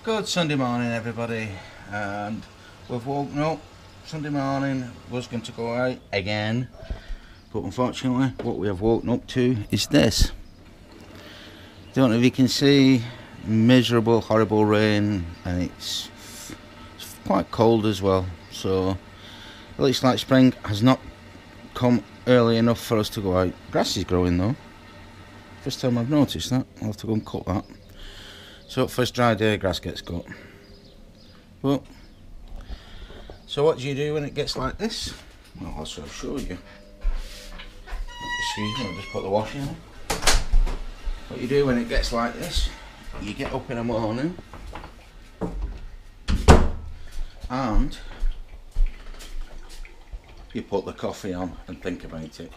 Good Sunday morning, everybody, and we've woken up. Sunday morning was going to go out again, but unfortunately, what we have woken up to is this. Don't know if you can see, miserable, horrible rain, and it's quite cold as well. So it looks like spring has not come early enough for us to go out. Grass is growing though. First time I've noticed that. I'll have to go and cut that. So first dry day, grass gets cut. Well, so what do you do when it gets like this? Well, I'll sort of show you. Excuse me, I'll just put the washing on. What you do when it gets like this, you get up in the morning and you put the coffee on and think about it.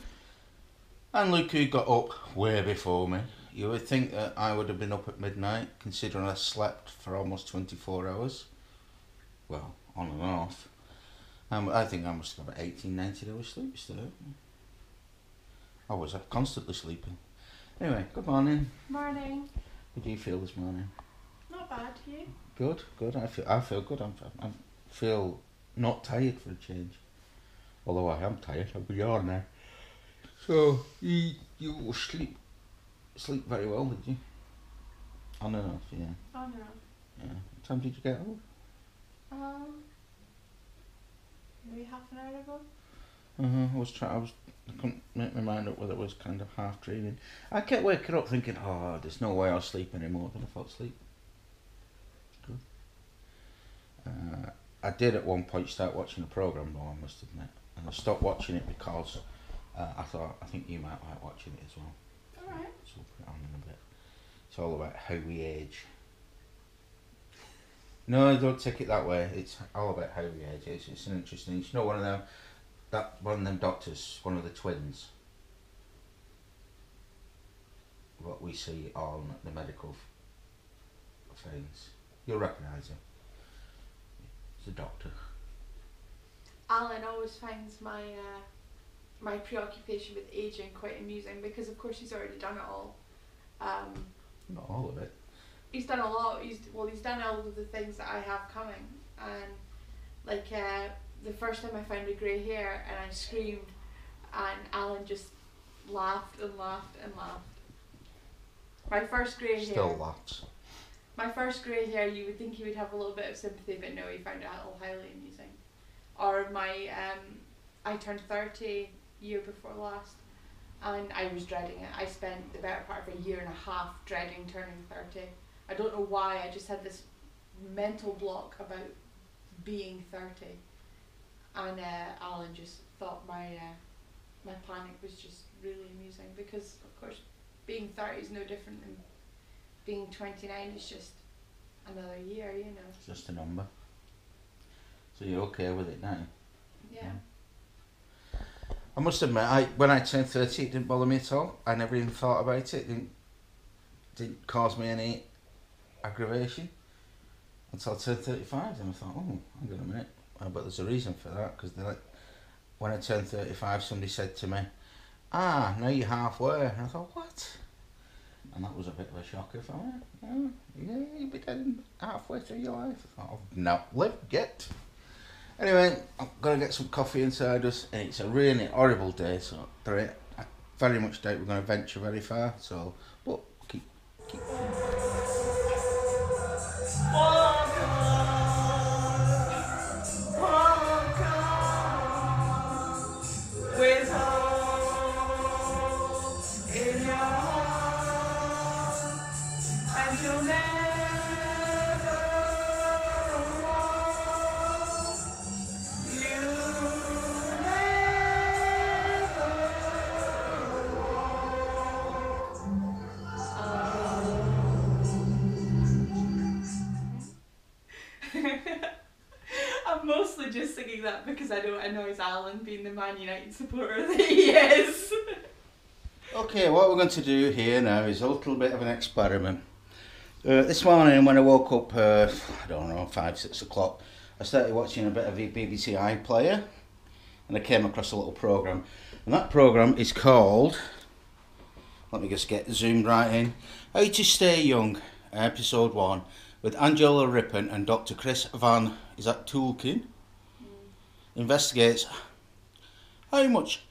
And look who got up way before me. You would think that I would have been up at midnight, considering I slept for almost 24 hours. Well, on and off. I think I must have about 18, 19 hours sleep still. I was constantly sleeping. Anyway, good morning. Morning. How do you feel this morning? Not bad, you? Good, good. I feel good. I feel not tired for a change. Although I am tired, I'll be on now. So, you sleep very well, did you? On and off, yeah. On and off. Yeah. What time did you get up? Maybe half an hour ago. I couldn't make my mind up whether it was kind of half dreaming. I kept waking up thinking, oh, there's no way I'll sleep anymore. Then I thought, sleep. Good. I did at one point start watching a programme though, I must admit. And I stopped watching it because I think you might like watching it as well. Alright. So we'll put it on in a bit. It's all about how we age. No, don't take it that way. It's all about how we age. It's an interesting. It's not one of them doctors, one of the twins. What we see on the medical things. You'll recognise him. He's a doctor. Alan always finds my preoccupation with aging quite amusing because, of course, he's already done it all. Not all of it. He's done a lot. He's done all of the things that I have coming, and like the first time I found a grey hair and I screamed, and Alan just laughed and laughed and laughed. My first grey hair. Still laughs. My first grey hair, you would think he would have a little bit of sympathy, but no, he found it all highly amusing. Or my I turned 30 year before last, and I was dreading it. I spent the better part of a year and a half dreading turning 30. I don't know why, I just had this mental block about being 30. And Alan just thought my panic was just really amusing because, of course, being 30 is no different than being 29. It's just another year, you know. It's just a number. So you're okay with it now? Yeah. I must admit, when I turned 30, it didn't bother me at all. I never even thought about it. It didn't cause me any aggravation until I turned 35. Then I thought, oh, hang on a minute. But there's a reason for that, because when I turned 35, somebody said to me, now you're halfway. And I thought, what? And that was a bit of a shocker for me. Yeah, you'll be dead halfway through your life. I thought, no, live, get. Anyway, I'm going to get some coffee inside us, and it's a really horrible day, so I very much doubt we're going to venture very far, so, but keep. With hope in your heart, and you'll never walk. You never walk. I'm mostly just singing that because I don't annoy Alan being the Man United supporter that he is. Okay, what we're going to do here now is a little bit of an experiment. This morning when I woke up, I don't know, 5, 6 o'clock, I started watching a bit of the BBC iPlayer, and I came across a little programme. And that programme is called, let me just get zoomed right in, How to Stay Young, episode 1, with Angela Rippon and Dr. Chris Van Tulkin investigates how much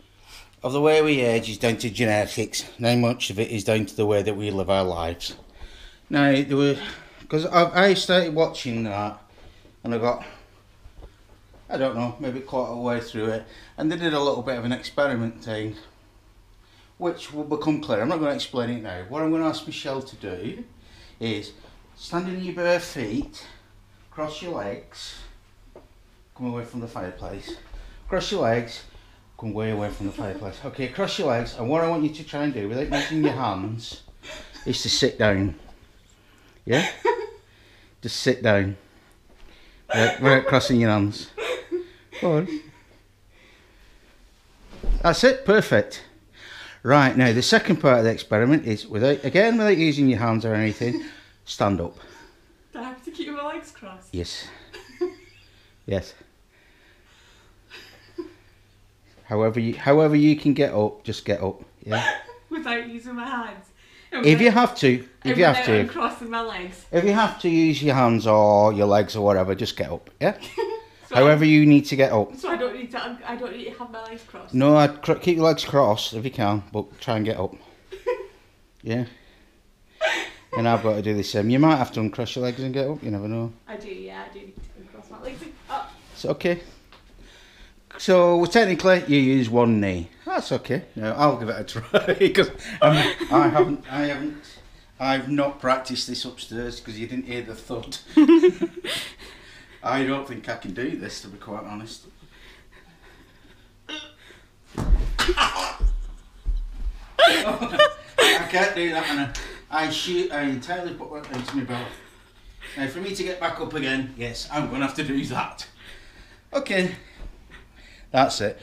of the way we age is down to genetics and how much of it is down to the way that we live our lives. Now, because I started watching that and I got, I don't know, maybe quarter of the way through it, and they did a little bit of an experiment thing, which will become clear. I'm not going to explain it now. What I'm going to ask Michelle to do is stand on your bare feet, cross your legs, come away from the fireplace, cross your legs, come way away from the fireplace. Okay, cross your legs, and what I want you to try and do, without using your hands, is to sit down. Yeah? Just sit down. Without crossing your hands. Go on. That's it, perfect. Right, now the second part of the experiment is, without using your hands or anything, stand up. Do I have to keep my legs crossed? Yes. Yes. However you can get up, just get up. Yeah. Without using my hands. If you have to, I'm crossing my legs. If you have to use your hands or your legs or whatever, just get up. Yeah. However you need to get up. So I don't need to have my legs crossed. No, I'd keep your legs crossed if you can, but try and get up. Yeah. And I've got to do the same. You might have to uncross your legs and get up. You never know. I do. Yeah, I do need to uncross my legs. Oh. It's okay. So technically, you use one knee. That's okay. No, I'll give it a try because I've not practiced this upstairs because you didn't hear the thud. I don't think I can do this, to be quite honest. I can't do that, and I entirely put that into my belt. Now, for me to get back up again, yes, I'm going to have to do that. Okay, that's it.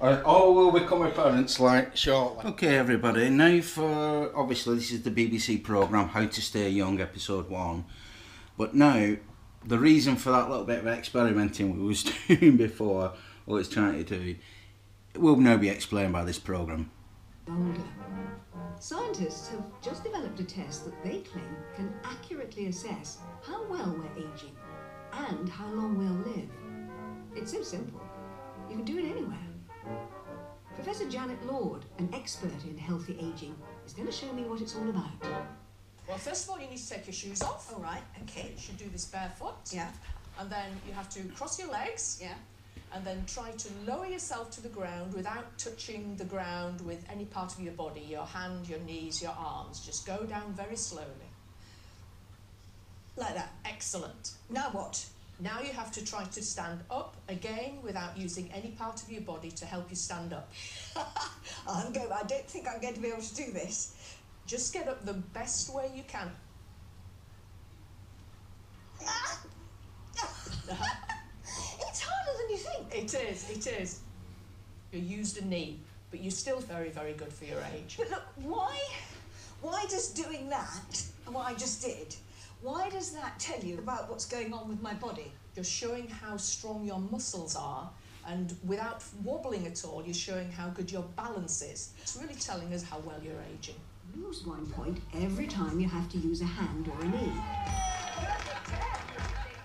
All will become apparent shortly. Okay, everybody, now for, obviously this is the BBC programme How to Stay Young, episode 1. But now, the reason for that little bit of experimenting we was doing before, what it's trying to do, it will now be explained by this programme. Older. Scientists have just developed a test that they claim can accurately assess how well we're aging and how long we'll live. It's so simple. You can do it anywhere. Professor Janet Lord, an expert in healthy aging, is going to show me what it's all about. Well, first of all, you need to take your shoes off. All right, okay. You should do this barefoot. Yeah. And then you have to cross your legs. Yeah. And then try to lower yourself to the ground without touching the ground with any part of your body, your hand, your knees, your arms. Just go down very slowly. Like that. Excellent. Now what? Now you have to try to stand up again without using any part of your body to help you stand up. I don't think I'm going to be able to do this. Just get up the best way you can. It's harder than you think. It is. You used a knee, but you're still very, very good for your age. But look, why does doing that, and what I just did, why does that tell you about what's going on with my body? You're showing how strong your muscles are, and without wobbling at all, you're showing how good your balance is. It's really telling us how well you're aging. You lose 1 point every time you have to use a hand or a knee.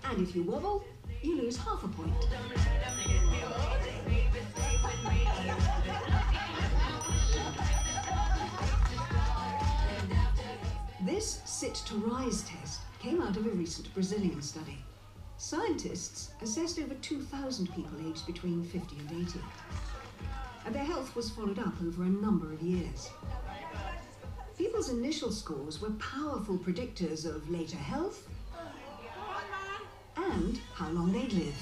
And if you wobble, you lose half a point. This Sit to Rise test came out of a recent Brazilian study. Scientists assessed over 2,000 people aged between 50 and 80. And their health was followed up over a number of years. People's initial scores were powerful predictors of later health and how long they'd live.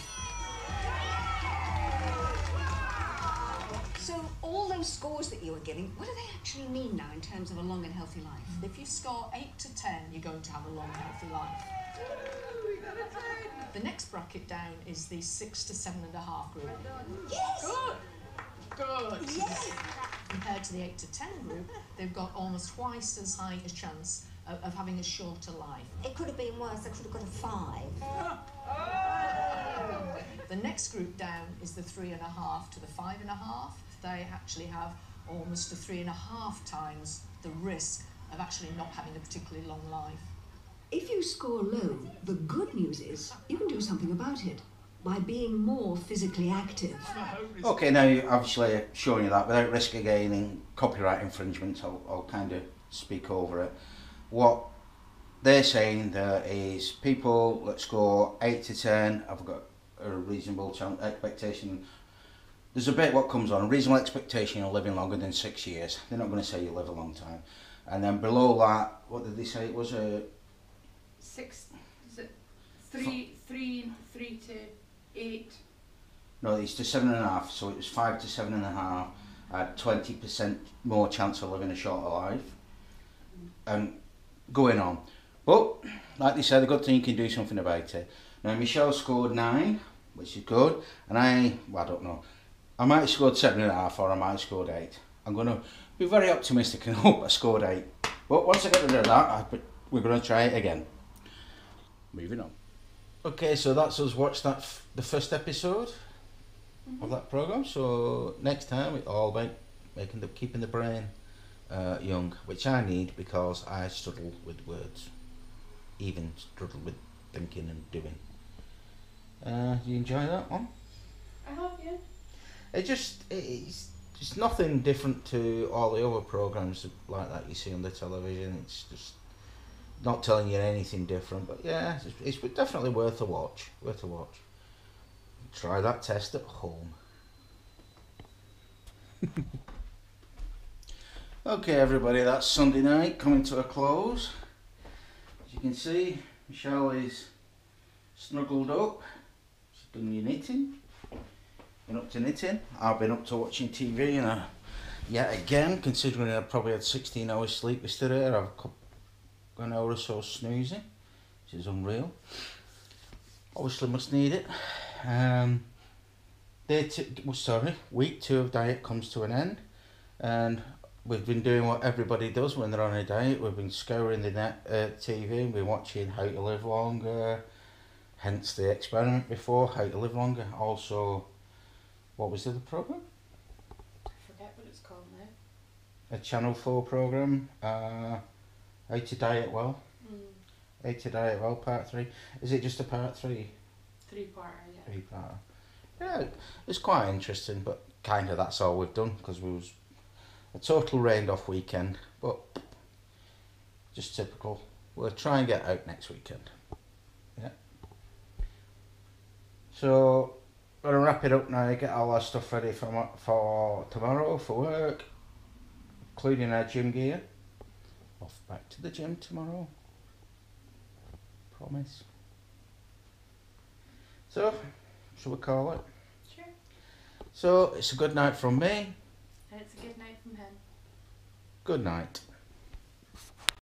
So all those scores that you were giving, what do they actually mean now in terms of a long and healthy life? If you score 8 to 10, you're going to have a long, healthy life. The next bracket down is the 6 to 7.5 group. Yes! Good. Yes! Compared to the 8 to 10 group, they've got almost twice as high a chance of having a shorter life. It could have been worse. I could have got a 5. The next group down is the 3.5 to the 5.5. They actually have almost a 3.5 times the risk of actually not having a particularly long life. If you score low, the good news is you can do something about it by being more physically active. Okay, now obviously showing you that without risk of gaining copyright infringements, I'll kind of speak over it. What they're saying there is people that score 8 to 10 have got a reasonable expectation. There's a bit what comes on, a reasonable expectation of living longer than 6 years. They're not going to say you live a long time. And then below that, what did they say it was? 6, is it 3 to 8? No, it's to 7.5, so it was 5 to 7.5, had 20% more chance of living a shorter life, and going on. But, like they said, the good thing you can do something about it. Now, Michelle scored 9, which is good, and I don't know, I might have scored 7.5 or I might have scored 8. I'm going to be very optimistic and hope I scored 8. But once I get rid of that, we're going to try it again. Moving on. Okay, so that's us watched the first episode of that programme. So next time it's all about keeping the brain young, which I need because I struggle with words, even struggle with thinking and doing. Do you enjoy that one? I have, yeah. It's just nothing different to all the other programmes like that you see on the television. It's just not telling you anything different, but yeah, it's definitely worth a watch. Try that test at home. Okay, everybody, that's Sunday night coming to a close. As you can see, Michelle is snuggled up. She's done your knitting. Been up to knitting. I've been up to watching TV, and yet again, considering I probably had 16 hours sleep yesterday, I've got an hour or so snoozing, which is unreal. Obviously must need it. Week 2 of diet comes to an end, and we've been doing what everybody does when they're on a diet. We've been scouring the TV, we've been watching How to Live Longer, hence the experiment before, How to Live Longer. Also, what was the other programme? I forget what it's called now. A Channel 4 programme, How to Diet Well. How to Diet Well, part 3. Is it just a part 3? 3-parter, yeah. 3-parter. Yeah, it's quite interesting, but kind of that's all we've done, because we was a total rained off weekend, but just typical. We'll try and get out next weekend. Yeah. So, going to wrap it up now, get all our stuff ready for tomorrow, for work, including our gym gear. Off back to the gym tomorrow. Promise. So, shall we call it? Sure. So, it's a good night from me. And it's a good night from him. Good night.